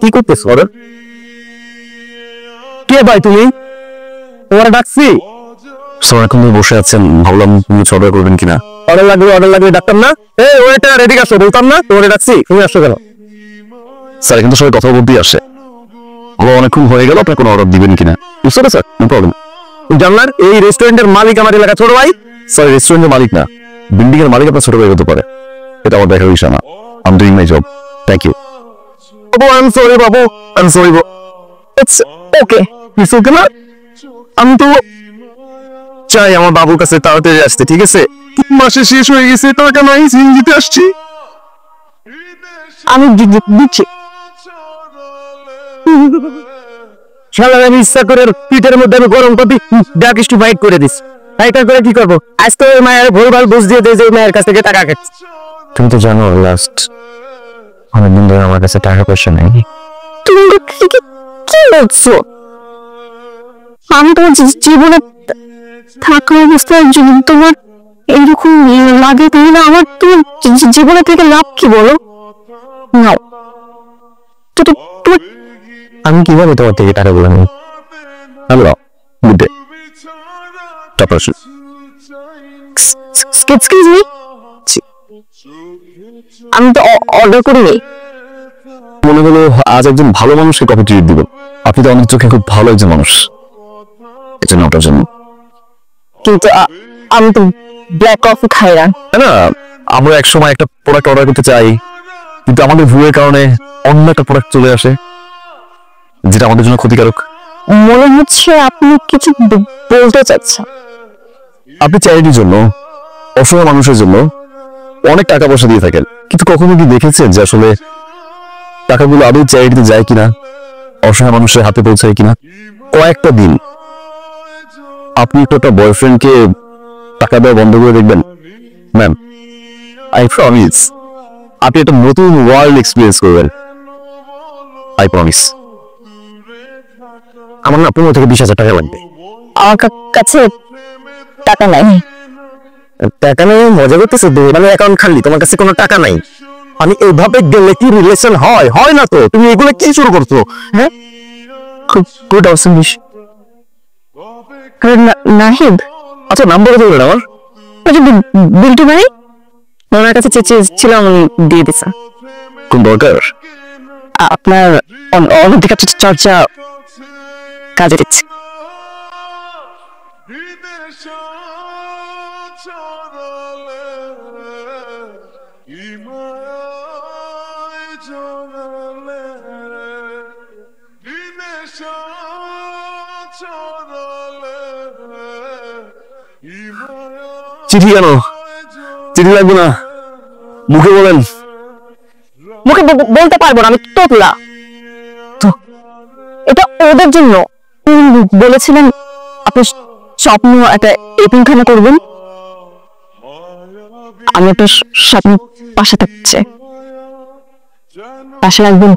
কি করতেছ ওরা? কে ভাই তুমি? ওরা ডাকছি। স্যার এখন বসে আছেন, ভাবলাম তুমি অর্ডার করবেন কিনা। অর্ডার লাগবে ডাক্তার না? এই ওয়েটার এদিকে আসো, বলতাম না তোরে ডাকছি, তুমি আসছো কেন? স্যার কিন্তু সবাই কথা বলতেই আসে। অনেকক্ষণ হয়ে গেল, আপনার কোনো অর্ডার দিবেন কিনা? বুঝতে স্যার, নো প্রবলেম। জানলার এই রেস্টুরেন্টের মালিক আমার এলাকা ছোট ভাই। স্যার রেস্টুরেন্টের মালিক না, বিল্ডিং এর মালিক আপনার ছোট ভাই হতে পারে। এটা আমার দেখার বিষয় না। I am doing my job. Thank you. বাবু আই এম সরি, বাবু I am sorry. It's okay, it's okay না? আমি তো চাই আমার বাবুর কাছে তাড়াতাড়ি আসতে, ঠিক আছে? 3 মাসে শেষ হয়ে গেছে, টাকা নাই, জিঞ্জিতে আসছি। আমি দিচ্ছি। শালার আমি ইচ্ছা করে পিঠের মধ্যে আমি গরম কপি ডাক একটু বাইট করে দিস। বাইটটা করে কি করবো? আজ তো ওই মায়ের ভুলভাল বুঝ দিয়ে দেয় যে মায়ের কাছ থেকে টাকা খাচ্ছি। তুমি তো জানো লাস্ট অনেকদিন ধরে আমার কাছে টাকা পয়সা নেই। তুমি কি বলছো? আমি তোমার জীবনে থাকা অবস্থায় যদি তোমার এইরকম লাগে, তাহলে আমার তোমার জীবনে থেকে লাভ কি বলো? নাও তো আমি কিভাবে তোমার থেকে টাকা বলে নিই? Hello, good day. তারপর এক্সকিউজ মি, আমি তো অর্ডার করিনি। মনে হলো আজ একজন ভালো মানুষকে কফি ট্রিট দিব। আপনি তো অনেক চোখে খুব ভালো একজন মানুষ, এজন্য ওটার জন্য। কিন্তু আমি তো ব্ল্যাক কফি খাই না। না, আমরা এক সময় একটা প্রোডাক্ট অর্ডার করতে চাই, কিন্তু আমাদের ভুলের কারণে অন্য একটা প্রোডাক্ট চলে আসে যেটা আমাদের জন্য ক্ষতিকারক। মনে হচ্ছে আপনি কিছু বলতে চাচ্ছেন। আপনি চ্যারিটির জন্য, অসহায় মানুষের জন্য অনেক টাকা পয়সা দিয়ে থাকেন, কিন্তু কখনো কি দেখেছেন যে আসলে টাকাগুলো আদৌ চ্যারিটিতে যায় কিনা, অসহায় মানুষের হাতে পৌঁছায় কিনা? কয়েকটা দিন আপনি একটা বয়ফ্রেন্ডকে টাকা দেওয়া বন্ধ করে দেখবেন, ম্যাম, আই প্রমিস আপনি একটা নতুন ওয়ার্ল্ড এক্সপিরিয়েন্স করবেন। I promise. আমার না 15 থেকে 20,000 টাকা লাগবে। আমার কাছে টাকা নাই। টাকা নেই মজা করতেছে? মানে অ্যাকাউন্ট খালি, তোমার কাছে কোনো টাকা নাই? মানে এইভাবে গেলে কি রিলেশন হয়? হয় না তো। তুমি এগুলো কি শুরু করছো? হ্যাঁ, গুড অসম বিশ। নাহিদ, আচ্ছা নাম্বার কত বললেন আমার? বিল্টু ভাই ওনার কাছে চেয়েছিলাম, দিয়ে দিছে। কোন দরকার? আপনার অনধিকার চর্চা কাজে দিচ্ছে। চিঠি কেন? চিঠি লাগবে না, মুখে বলেন। মুখে বলতে পারবো না, আমি তোতলা। এটা ওদের জন্য বলেছিলেন আপনি স্বপ্ন একটা এতিমখানা করবেন। আমি আপনার স্বপ্ন পাশে থাকছে, পাশে রাখবেন।